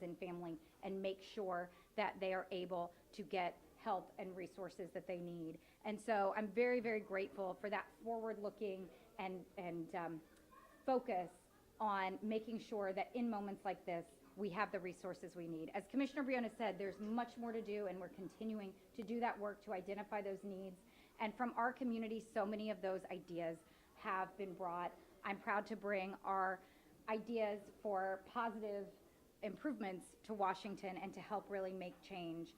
and family and make sure that they are able to get help and resources that they need. And so I'm very, very grateful for that forward-looking and focus on making sure that in moments like this, we have the resources we need. As Commissioner Briones said, there's much more to do, and we're continuing to do that work to identify those needs. And from our community, so many of those ideas have been brought. I'm proud to bring our ideas for positive improvements to Washington and to help really make change.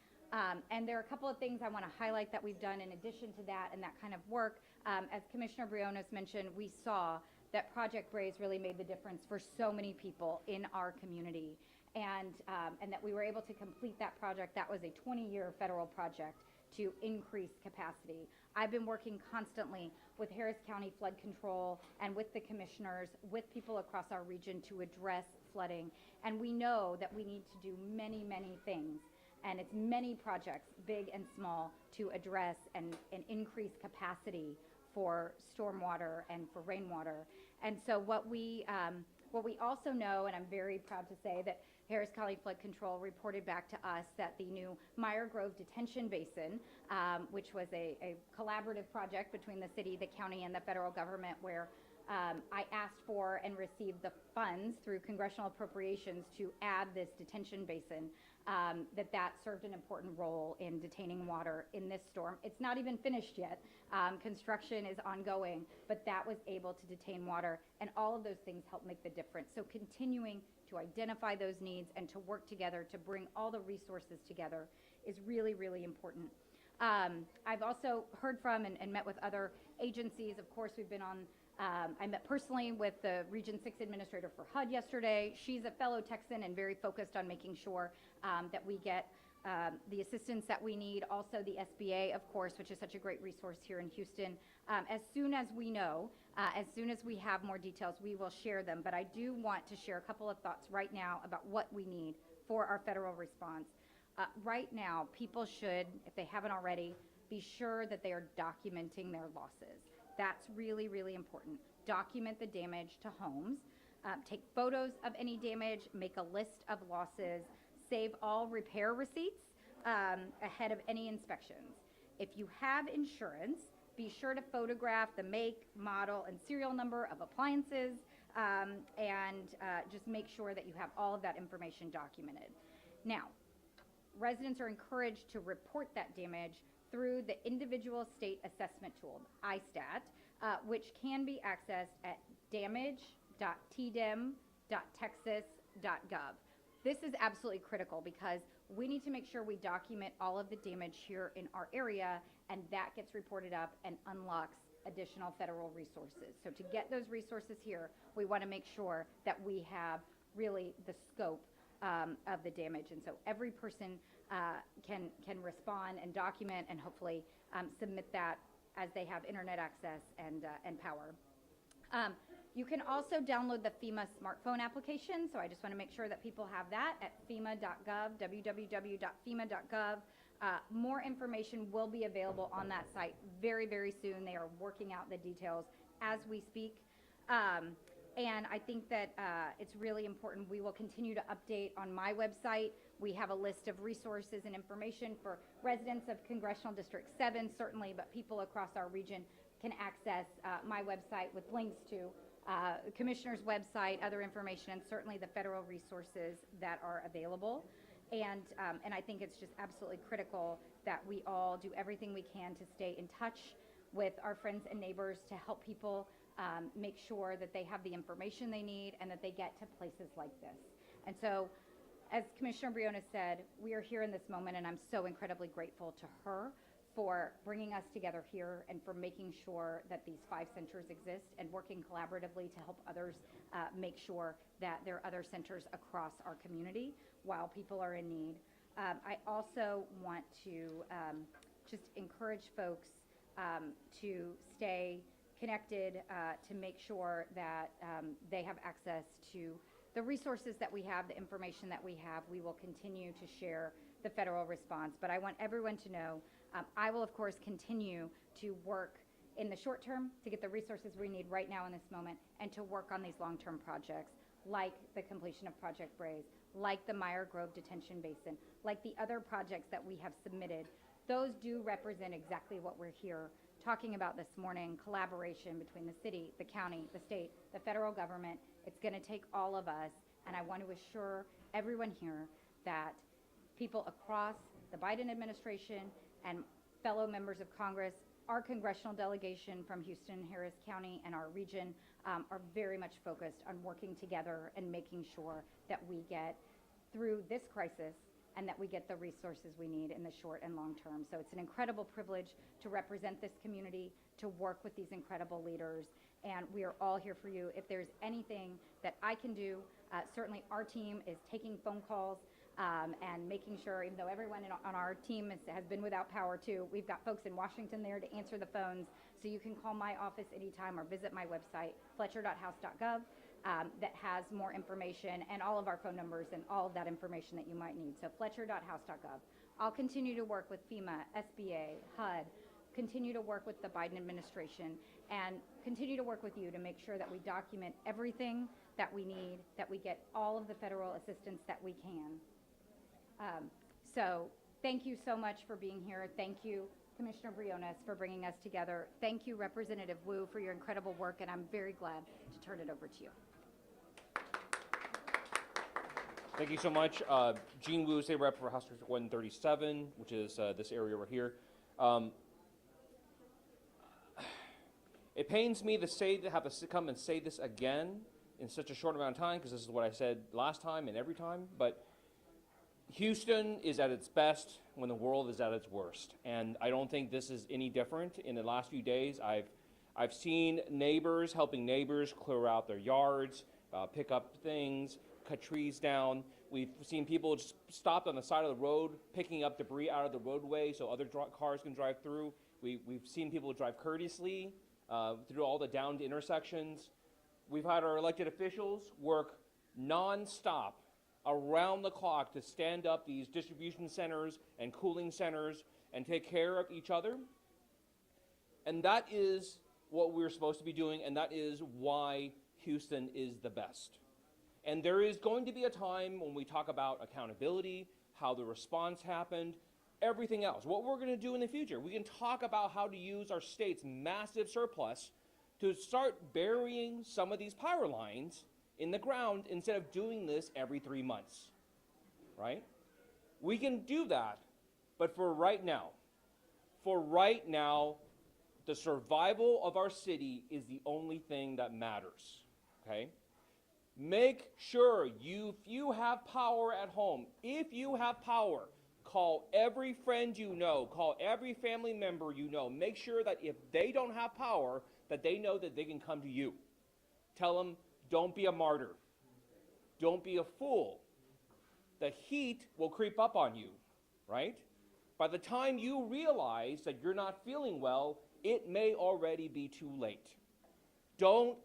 And there are a couple of things I want to highlight that we've done in addition to that and that kind of work. As Commissioner Briones mentioned, we saw that Project Braze really made the difference for so many people in our community, and that we were able to complete that project. That was a 20-year federal project to increase capacity. I've been working constantly with Harris County Flood Control and with the commissioners, with people across our region to address flooding. And we know that we need to do many, many things. And it's many projects, big and small, to address and increase capacity for stormwater and for rainwater. And so what we also know, and I'm very proud to say that Harris County Flood Control reported back to us that the new Meyer Grove Detention Basin, which was a collaborative project between the city, the county, and the federal government, where I asked for and received the funds through congressional appropriations to add this detention basin, that served an important role in detaining water in this storm. It's not even finished yet. Construction is ongoing, but that was able to detain water, and all of those things help make the difference. So continuing to identify those needs and to work together to bring all the resources together is really, really important. I've also heard from and met with other agencies. Of course, we've been on I met personally with the Region 6 Administrator for HUD yesterday. She's a fellow Texan and very focused on making sure that we get the assistance that we need. Also the SBA, of course, which is such a great resource here in Houston. As soon as we know, as soon as we have more details, we will share them. But I do want to share a couple of thoughts right now about what we need for our federal response. Right now, people should, if they haven't already, be sure that they are documenting their losses. That's really, really important. Document the damage to homes. Take photos of any damage. Make a list of losses. Save all repair receipts ahead of any inspections. If you have insurance, be sure to photograph the make, model, and serial number of appliances, and just make sure that you have all of that information documented. Now, residents are encouraged to report that damage through the Individual State Assessment Tool, ISTAT, which can be accessed at damage.tdem.texas.gov. This is absolutely critical because we need to make sure we document all of the damage here in our area, and that gets reported up and unlocks additional federal resources. So to get those resources here, we want to make sure that we have really the scope of the damage. And so every person can respond and document and hopefully submit that as they have internet access and power. You can also download the FEMA smartphone application, so I just want to make sure that people have that at FEMA.gov, www.fema.gov. More information will be available on that site very, very soon. They are working out the details as we speak. And I think that it's really important. We will continue to update on my website. We have a list of resources and information for residents of Congressional District 7, certainly, but people across our region can access my website with links to the Commissioner's website, other information, and certainly the federal resources that are available. And I think it's just absolutely critical that we all do everything we can to stay in touch with our friends and neighbors to help people make sure that they have the information they need and that they get to places like this. And so, as Commissioner Briones said, we are here in this moment, and I'm so incredibly grateful to her for bringing us together here and for making sure that these 5 centers exist and working collaboratively to help others make sure that there are other centers across our community while people are in need. I also want to just encourage folks to stay connected to make sure that they have access to the resources that we have, the information that we have. We will continue to share the federal response, but I want everyone to know I will, of course, continue to work in the short term to get the resources we need right now in this moment and to work on these long-term projects like the completion of Project Braze, like the Meyer Grove Detention Basin, like the other projects that we have submitted, those do represent exactly what we're here talking about this morning, collaboration between the city, the county, the state, the federal government. It's going to take all of us, and I want to assure everyone here that people across the Biden administration and fellow members of Congress, our congressional delegation from Houston, Harris County, and our region are very much focused on working together and making sure that we get through this crisis and that we get the resources we need in the short and long term. So it's an incredible privilege to represent this community, to work with these incredible leaders, and we are all here for you. If there's anything that I can do, certainly our team is taking phone calls and making sure, even though everyone on our team has been without power too, we've got folks in Washington there to answer the phones, so you can call my office anytime or visit my website, fletcher.house.gov. That has more information and all of our phone numbers and all of that information that you might need. So fletcher.house.gov. I'll continue to work with FEMA, SBA, HUD, continue to work with the Biden administration, and continue to work with you to make sure that we document everything that we need, that we get all of the federal assistance that we can. So thank you so much for being here. Thank you, Commissioner Briones, for bringing us together. Thank you, Representative Wu, for your incredible work, and I'm very glad to turn it over to you. Thank you so much. Jean Wu, State Rep for House District 137, which is this area over here. It pains me to have to come and say this again in such a short amount of time, because this is what I said last time and every time, but Houston is at its best when the world is at its worst, and I don't think this is any different. In the last few days, I've seen neighbors helping neighbors clear out their yards, pick up things, cut trees down. We've seen people just stopped on the side of the road picking up debris out of the roadway so other cars can drive through. We've seen people drive courteously through all the downed intersections. We've had our elected officials work non-stop around the clock to stand up these distribution centers and cooling centers and take care of each other. And that is what we're supposed to be doing, and that is why Houston is the best. And there is going to be a time when we talk about accountability, how the response happened, everything else, what we're going to do in the future. We can talk about how to use our state's massive surplus to start burying some of these power lines in the ground instead of doing this every 3 months, right? We can do that, but for right now, the survival of our city is the only thing that matters, okay? Make sure if you have power at home, call every friend you know, call every family member you know. Make sure that if they don't have power, that they know that they can come to you. Tell them, don't be a martyr. Don't be a fool. The heat will creep up on you, right? By the time you realize that you're not feeling well, it may already be too late. Don't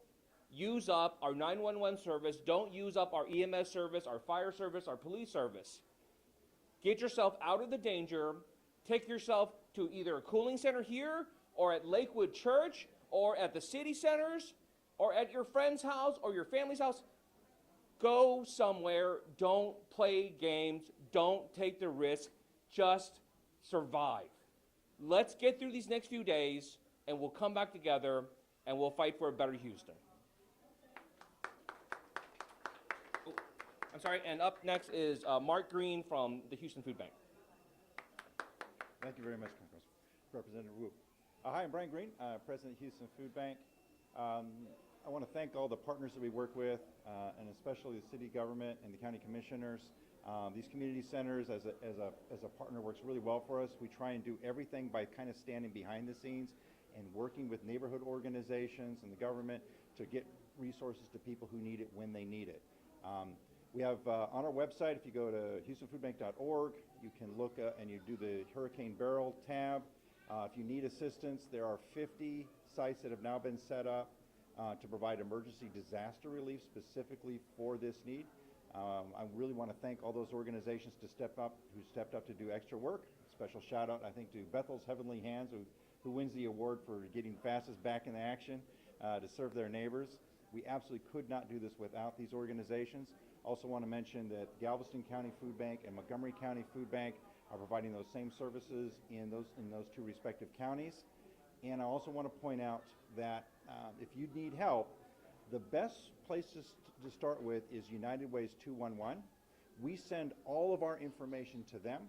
use up our 911 service. Don't use up our EMS service, our fire service, our police service. Get yourself out of the danger. Take yourself to either a cooling center here or at Lakewood Church or at the city centers or at your friend's house or your family's house. Go somewhere. Don't play games. Don't take the risk. Just survive. Let's get through these next few days, and we'll come back together, and we'll fight for a better Houston. I'm sorry, and up next is Mark Green from the Houston Food Bank. Thank you very much, Representative Wu. Hi, I'm Brian Green, President of Houston Food Bank. I want to thank all the partners that we work with, and especially the city government and the county commissioners. These community centers, as a partner, works really well for us. We try and do everything by kind of standing behind the scenes and working with neighborhood organizations and the government to get resources to people who need it when they need it. We have on our website, if you go to houstonfoodbank.org, you can look and you do the Hurricane Beryl tab. If you need assistance, there are 50 sites that have now been set up to provide emergency disaster relief specifically for this need. I really want to thank all those organizations who stepped up to do extra work. Special shout out, I think, to Bethel's Heavenly Hands, who wins the award for getting fastest back in action to serve their neighbors. We absolutely could not do this without these organizations. Also want to mention that Galveston County Food Bank and Montgomery County Food Bank are providing those same services in those two respective counties. And I also want to point out that if you need help, the best place to start with is United Way's 211. We send all of our information to them.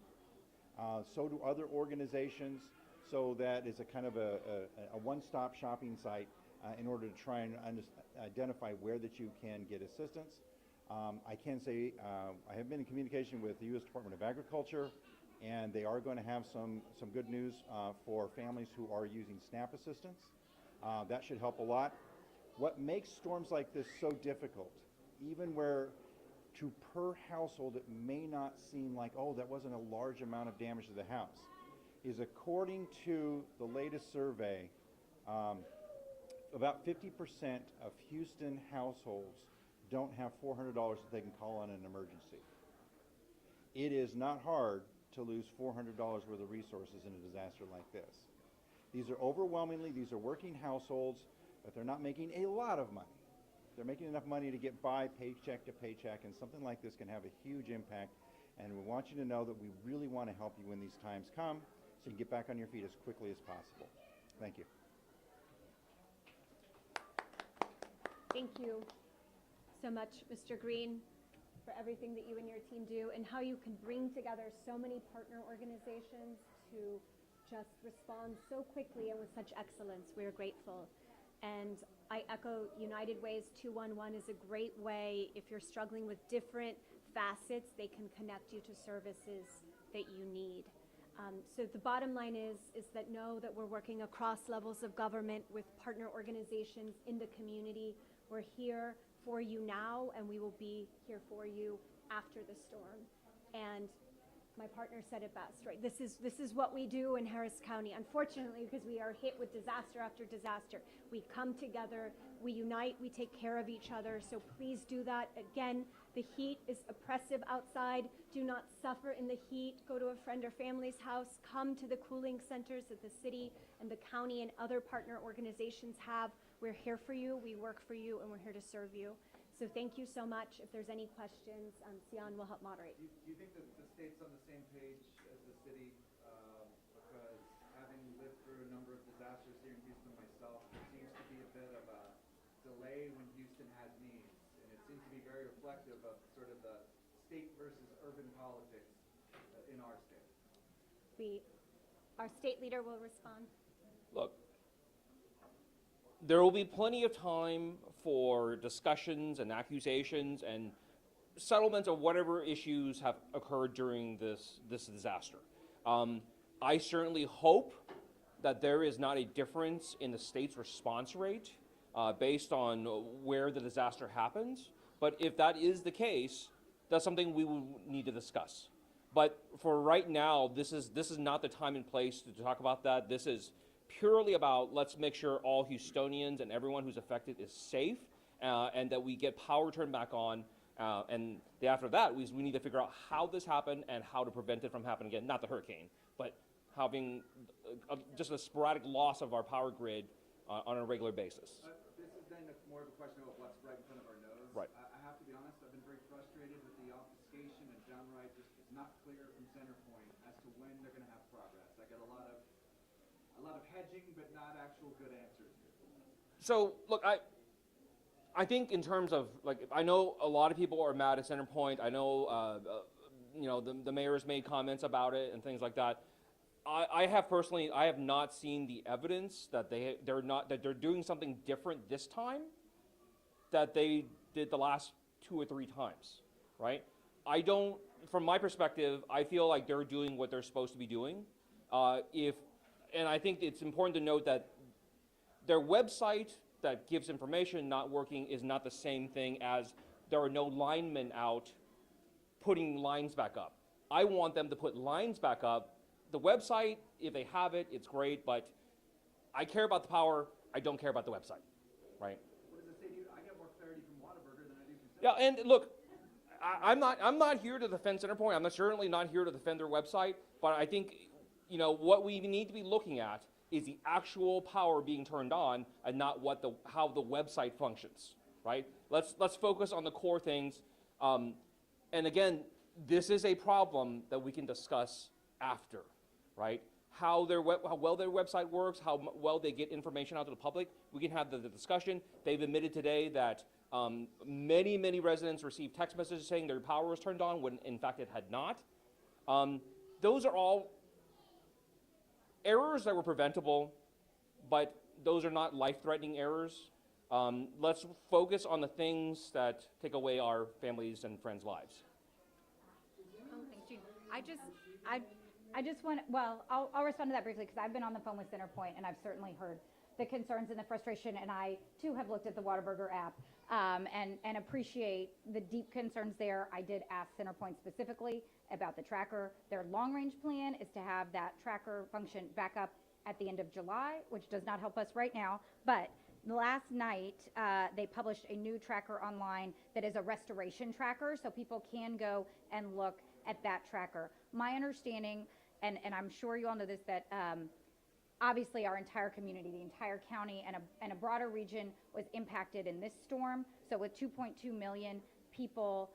So do other organizations. So that is a kind of a one-stop shopping site in order to try and identify where that you can get assistance. I can say I have been in communication with the U.S. Department of Agriculture, and they are going to have some good news for families who are using SNAP assistance. That should help a lot. What makes storms like this so difficult, even where to per household it may not seem like, oh, that wasn't a large amount of damage to the house, is according to the latest survey, about 50% of Houston households don't have $400 that they can call on an emergency. It is not hard to lose $400 worth of resources in a disaster like this. These are working households, but they're not making a lot of money. They're making enough money to get by paycheck to paycheck, and something like this can have a huge impact. And we want you to know that we really want to help you when these times come, so you can get back on your feet as quickly as possible. Thank you. Thank you so much, Mr. Green, for everything that you and your team do and how you can bring together so many partner organizations to just respond so quickly and with such excellence. We are grateful. And I echo United Way's 211 is a great way. If you're struggling with different facets, they can connect you to services that you need. So the bottom line is that know that we're working across levels of government with partner organizations in the community. We're here for you now, and we will be here for you after the storm. And my partner said it best, right? This is what we do in Harris County, unfortunately, because we are hit with disaster after disaster. We come together, we unite, we take care of each other. So please do that. Again, the heat is oppressive outside. Do not suffer in the heat. Go to a friend or family's house. Come to the cooling centers that the city and the county and other partner organizations have. We're here for you, we work for you, and we're here to serve you. So thank you so much. If there's any questions, Sian will help moderate. Do you think that the state's on the same page as the city? Because having lived through a number of disasters here in Houston myself, there seems to be a bit of a delay when Houston has needs. And it seems to be very reflective of sort of the state versus urban politics in our state. Our state leader will respond. Look, there will be plenty of time for discussions and accusations and settlements of whatever issues have occurred during this disaster. I certainly hope that there is not a difference in the state's response rate based on where the disaster happens. But if that is the case, that's something we will need to discuss. But for right now, this is not the time and place to talk about that. This is purely about let's make sure all Houstonians and everyone who's affected is safe and that we get power turned back on. And after that, we need to figure out how this happened and how to prevent it from happening again. Not the hurricane, but having just a sporadic loss of our power grid on a regular basis. This is then more of a question of what's right in front of our nose. Right. I have to be honest, I've been very frustrated with the obfuscation and downright just it's not clear from Centerpoint as to when they're going to have progress. I get a lot of hedging, but not actual good answers. So, look, I think in terms of, like, I know a lot of people are mad at Centerpoint. I know, you know, the mayor's made comments about it and things like that. I have not seen the evidence that they're doing something different this time that they did the last 2 or 3 times, right? From my perspective, I feel like they're doing what they're supposed to be doing. And I think it's important to note that their website that gives information not working is not the same thing as there are no linemen out putting lines back up. I want them to put lines back up. The website, if they have it, it's great, but I care about the power. I don't care about the website, right? What does it say to you? I get more clarity from Whataburger than I do from Yeah, and look, I'm not here to defend Centerpoint. I'm certainly not here to defend their website, but I think, you know, what we need to be looking at is the actual power being turned on and not how the website functions, right? Let's focus on the core things. And again, this is a problem that we can discuss after, right? How well their website works, how well they get information out to the public. We can have the discussion. They've admitted today that many residents received text messages saying their power was turned on when in fact it had not. Those are all errors that were preventable, but those are not life-threatening errors. Let's focus on the things that take away our families and friends' lives. Oh, thanks, Gene. I just want, well, I'll respond to that briefly because I've been on the phone with CenterPoint and I've certainly heard the concerns and the frustration, and I too have looked at the Whataburger app and appreciate the deep concerns there. I did ask CenterPoint specifically about the tracker. Their long-range plan is to have that tracker function back up at the end of July, which does not help us right now, but last night, they published a new tracker online that is a restoration tracker, so people can go and look at that tracker. My understanding, and I'm sure you all know this, that obviously our entire community, the entire county, and a broader region was impacted in this storm. So with 2.2 million people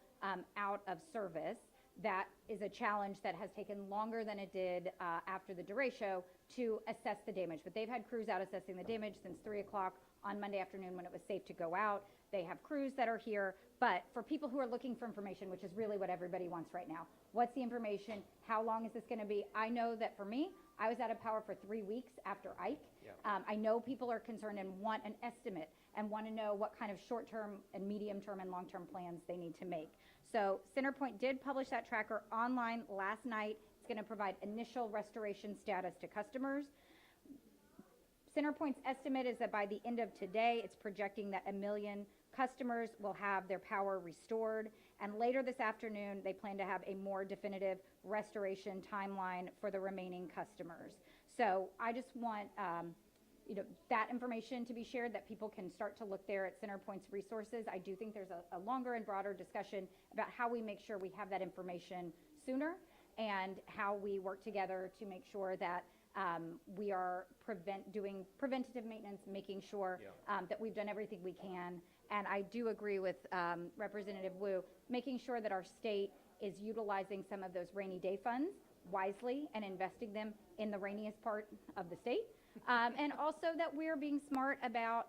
out of service, that is a challenge that has taken longer than it did after the derecho to assess the damage. But they've had crews out assessing the damage since 3 o'clock on Monday afternoon when it was safe to go out. They have crews that are here. But for people who are looking for information, which is really what everybody wants right now, what's the information? How long is this going to be? I know that for me, I was out of power for 3 weeks after Ike. Yeah. I know people are concerned and want an estimate and want to know what kind of short-term and medium-term and long-term plans they need to make. So CenterPoint did publish that tracker online last night. It's going to provide initial restoration status to customers. CenterPoint's estimate is that by the end of today, it's projecting that 1 million customers will have their power restored. And later this afternoon, they plan to have a more definitive restoration timeline for the remaining customers. So I just want that information to be shared, that people can start to look there at CenterPoint's resources. I do think there's a longer and broader discussion about how we make sure we have that information sooner and how we work together to make sure that we are doing preventative maintenance, making sure that we've done everything we can. And I do agree with Representative Wu, making sure that our state is utilizing some of those rainy day funds wisely and investing them in the rainiest part of the state. And also that we're being smart about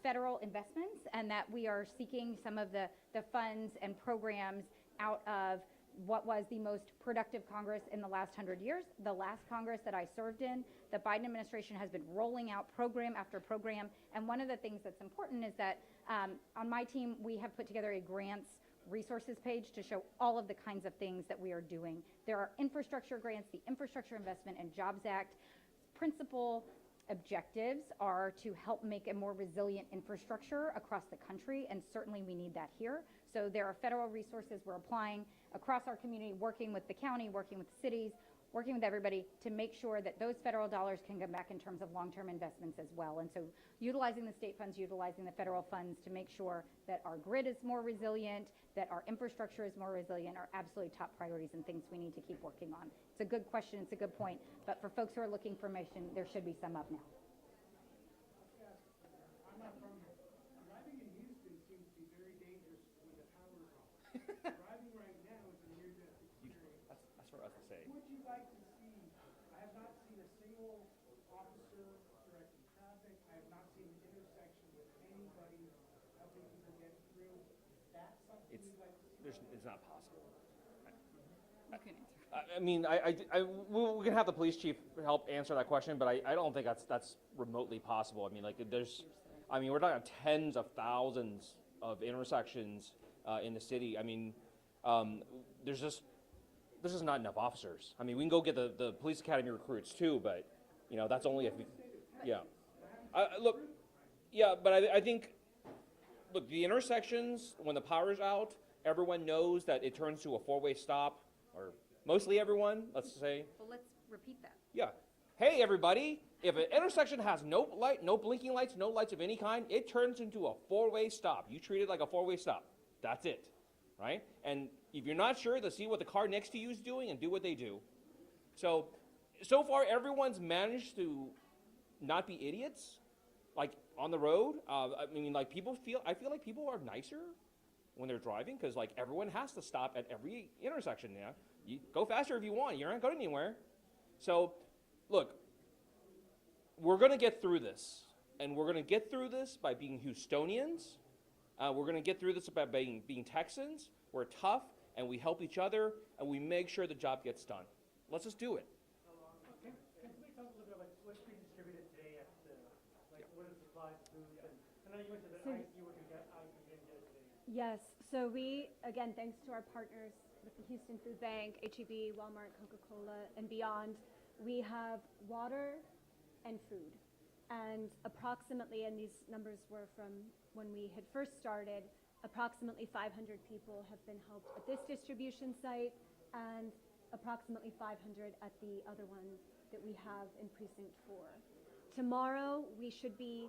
federal investments, and that we are seeking some of the funds and programs out of what was the most productive Congress in the last 100 years. The last Congress that I served in, the Biden administration has been rolling out program after program. And one of the things that's important is that on my team, we have put together a grants resources page to show all of the kinds of things that we are doing. There are infrastructure grants, the Infrastructure Investment and Jobs Act. Principal objectives are to help make a more resilient infrastructure across the country, and certainly we need that here. So there are federal resources we're applying across our community, working with the county, working with cities, working with everybody to make sure that those federal dollars can come back in terms of long-term investments as well. And so utilizing the state funds, utilizing the federal funds to make sure that our grid is more resilient, that our infrastructure is more resilient, are absolutely top priorities and things we need to keep working on. It's a good question, it's a good point, but for folks who are looking for information, there should be some up now. I'm not from here. Driving in Houston seems to be very dangerous when the power is off. Driving right now is a near-death experience. That's for us to say. What would you like to see? I have not seen a single officer directing traffic. I have not seen an intersection with anybody helping people get through. That's something you'd like to see? It's not possible. I mean, we can have the police chief help answer that question, but I don't think that's remotely possible. I mean, like we're talking tens of thousands of intersections in the city. I mean, there's just not enough officers. I mean, we can go get the police academy recruits too, but that's only if but I think, look, the intersections, when the power is out, everyone knows that it turns to a four-way stop, or mostly everyone, let's say. Well, let's repeat that. Yeah. Hey, everybody, if an intersection has no light, no blinking lights, no lights of any kind, it turns into a four-way stop. You treat it like a four-way stop. That's it, right? And if you're not sure, to see what the car next to you is doing and do what they do. So far, everyone's managed to not be idiots, like on the road. I mean, like I feel like people are nicer when they're driving, because like everyone has to stop at every intersection now. You go faster if you want. You're not going anywhere. So, look, we're going to get through this, and we're going to get through this by being Houstonians. We're going to get through this by being Texans. We're tough, and we help each other, and we make sure the job gets done. Let's just do it. Can we talk a little bit about what's being distributed today at the, like, what are the supplies, food, and I know you mentioned that ice, you were going to get ice and didn't get it today. Yes, so we, again, thanks to our partners with the Houston Food Bank, HEB, Walmart, Coca-Cola, and beyond, we have water and food. And approximately, and these numbers were from when we had first started, approximately 500 people have been helped at this distribution site and approximately 500 at the other one that we have in Precinct 4. Tomorrow, we should be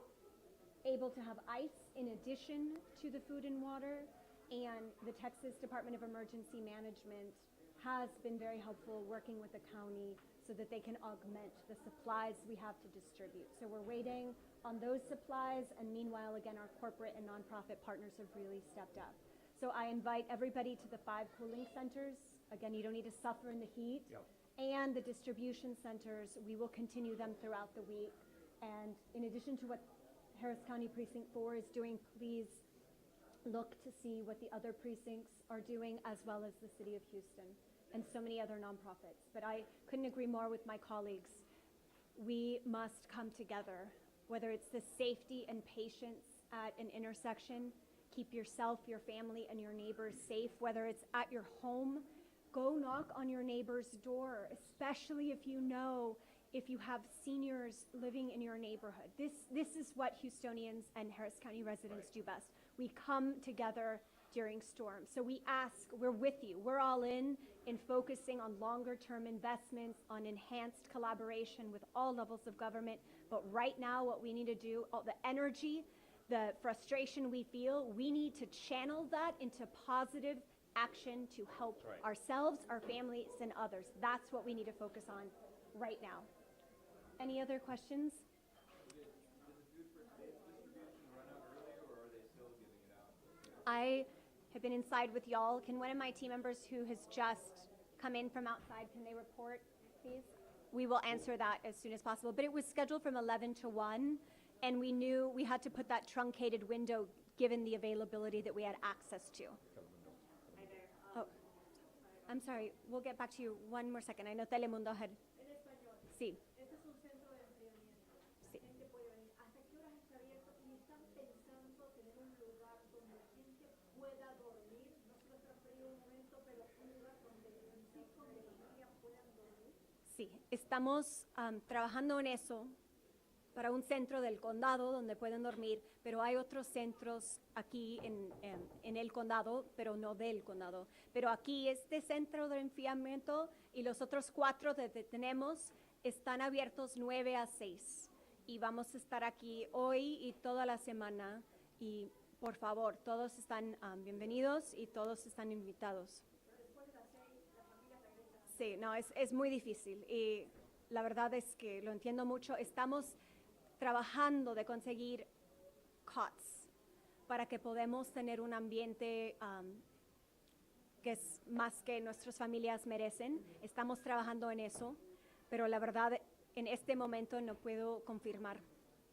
able to have ice in addition to the food and water, and the Texas Department of Emergency Management has been very helpful working with the county so that they can augment the supplies we have to distribute. So we're waiting on those supplies, and meanwhile, again, our corporate and nonprofit partners have really stepped up. So I invite everybody to the 5 cooling centers. Again, you don't need to suffer in the heat. Yep. And the distribution centers, we will continue them throughout the week. And in addition to what Harris County Precinct 4 is doing, please look to see what the other precincts are doing, as well as the City of Houston and so many other nonprofits. But I couldn't agree more with my colleagues. We must come together, whether it's the safety and patience at an intersection. Keep yourself, your family, and your neighbors safe, whether it's at your home. Go knock on your neighbor's door, especially if you know if you have seniors living in your neighborhood. This is what Houstonians and Harris County residents do best. We come together during storms. So we ask, we're with you. We're all in focusing on longer term investments, on enhanced collaboration with all levels of government. But right now, what we need to do, all the energy, the frustration we feel, we need to channel that into positive action to help ourselves, our families, and others. That's what we need to focus on right now. Any other questions? I have been inside with y'all. Can one of my team members who has just come in from outside, can they report, please? We will answer that as soon as possible. But it was scheduled from 11 to 1, and we knew we had to put that truncated window given the availability that we had access to. Oh, I'm sorry. We'll get back to you. One more second. I know Telemundo had. Sí. Sí, estamos trabajando en eso para un centro del condado donde pueden dormir, pero hay otros centros aquí en el condado, pero no del condado. Pero aquí este centro de enfriamiento y los otros 4 que tenemos están abiertos 9 a 6 y vamos a estar aquí hoy y toda la semana y por favor, todos están bienvenidos y todos están invitados. Sí, no, es muy difícil y la verdad es que lo entiendo mucho. Estamos trabajando de conseguir cots para que podamos tener un ambiente que es más que nuestras familias merecen. Estamos trabajando en eso, pero la verdad en este momento no puedo confirmar,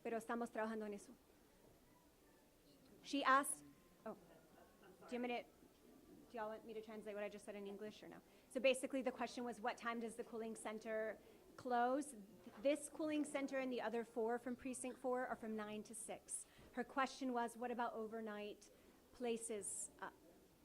pero estamos trabajando en eso. She asked, oh, do y'all want me to translate what I just said in English or no? So basically the question was, what time does the cooling center close? This cooling center and the other 4 from Precinct 4 are from 9 to 6. Her question was, what about overnight places?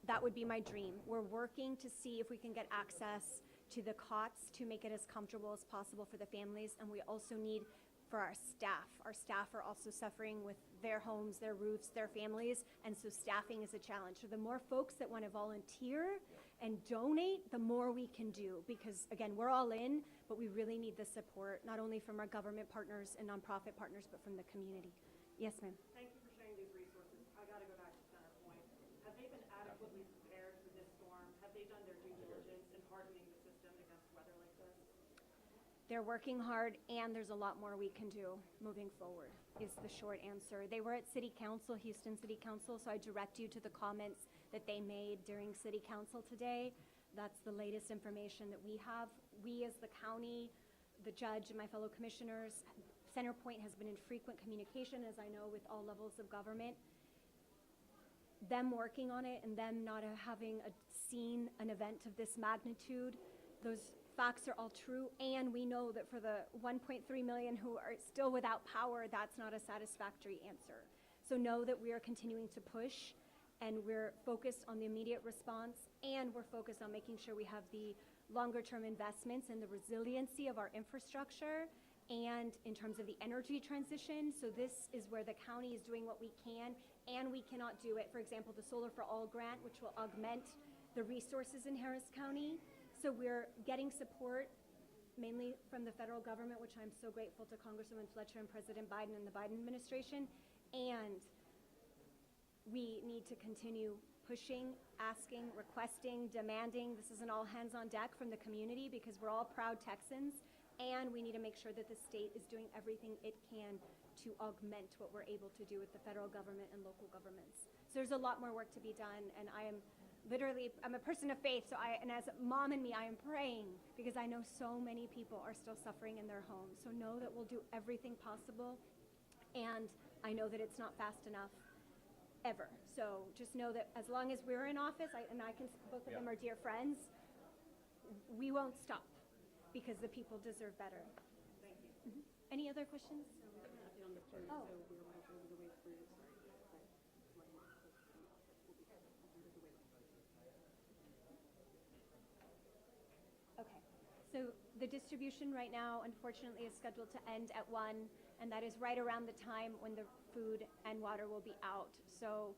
That would be my dream. We're working to see if we can get access to the cots to make it as comfortable as possible for the families, and we also need for our staff. Our staff are also suffering with their homes, their roofs, their families, and so staffing is a challenge. So the more folks that want to volunteer and donate, the more we can do, because again, we're all in, but we really need the support, not only from our government partners and nonprofit partners, but from the community. Yes, ma'am. Thank you for sharing these resources. I got to go back to Centerpoint. Have they been adequately prepared for this storm? Have they done their due diligence in hardening the system against weather like this? They're working hard, and there's a lot more we can do moving forward, is the short answer. They were at City Council, Houston City Council, so I direct you to the comments that they made during city council today. That's the latest information that we have. We as the county, the judge and my fellow commissioners, Centerpoint has been in frequent communication, as I know, with all levels of government. Them working on it and them not having seen an event of this magnitude, those facts are all true, and we know that for the 1.3 million who are still without power, that's not a satisfactory answer. So know that we are continuing to push, and we're focused on the immediate response, and we're focused on making sure we have the longer term investments and the resiliency of our infrastructure and in terms of the energy transition. So this is where the county is doing what we can, and we cannot do it. For example, the Solar for All grant, which will augment the resources in Harris County. So we're getting support mainly from the federal government, which I'm so grateful to Congresswoman Fletcher and President Biden and the Biden administration. And we need to continue pushing, asking, requesting, demanding. This is an all hands on deck from the community because we're all proud Texans, and we need to make sure that the state is doing everything it can to augment what we're able to do with the federal government and local governments. So there's a lot more work to be done, and I'm a person of faith, and as a mom in me, I am praying because I know so many people are still suffering in their homes. So know that we'll do everything possible, and I know that it's not fast enough ever. So just know that as long as we're in office, both of them are dear friends, we won't stop because the people deserve better. Thank you. Any other questions? Oh. Okay, so the distribution right now, unfortunately, is scheduled to end at 1, and that is right around the time when the food and water will be out. So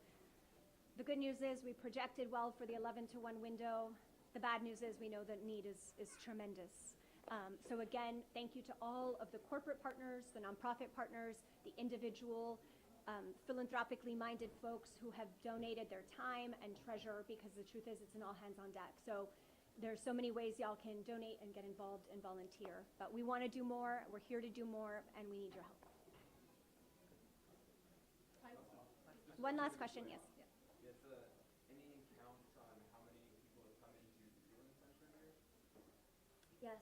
the good news is we projected well for the 11 to 1 window. The bad news is we know the need is tremendous. So again, thank you to all of the corporate partners, the nonprofit partners, the individual philanthropically minded folks who have donated their time and treasure, because the truth is it's an all hands on deck. So there's so many ways y'all can donate and get involved and volunteer. But we want to do more, we're here to do more, and we need your help. One last question, yes. Yes, any counts on how many people have come into the cooling center here? Yes.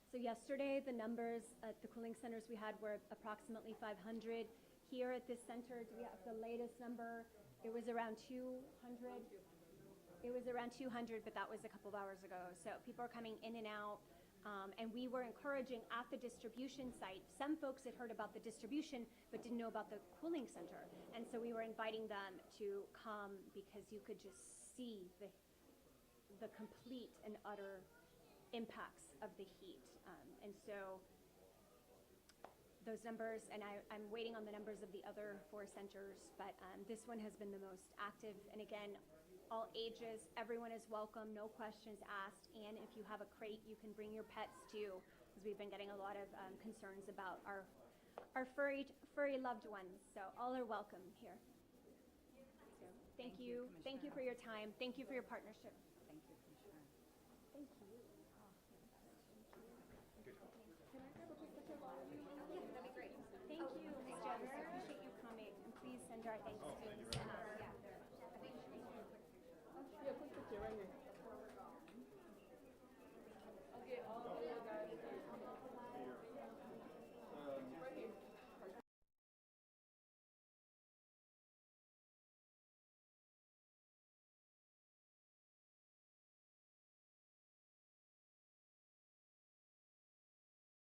So yesterday, the numbers at the cooling centers we had were approximately 500. Here at this center, do we have the latest number? It was around 200. It was around 200, but that was a couple of hours ago. So people are coming in and out. And we were encouraging at the distribution site. Some folks had heard about the distribution, but didn't know about the cooling center. And so we were inviting them to come because you could just see the complete and utter impacts of the heat. And so those numbers, and I'm waiting on the numbers of the other 4 centers, but this one has been the most active. And again, all ages, everyone is welcome, no questions asked. And if you have a crate, you can bring your pets too, because we've been getting a lot of concerns about our furry loved ones. So all are welcome here. So thank you for your time. Thank you for your partnership. Thank you, Commissioner. Thank you. Can I grab a quick picture while you? Yeah, that'd be great. Thank you, Ms. Janice. I appreciate you coming, and please send our thanks to Ms. Yeah. Yeah, quick picture right here.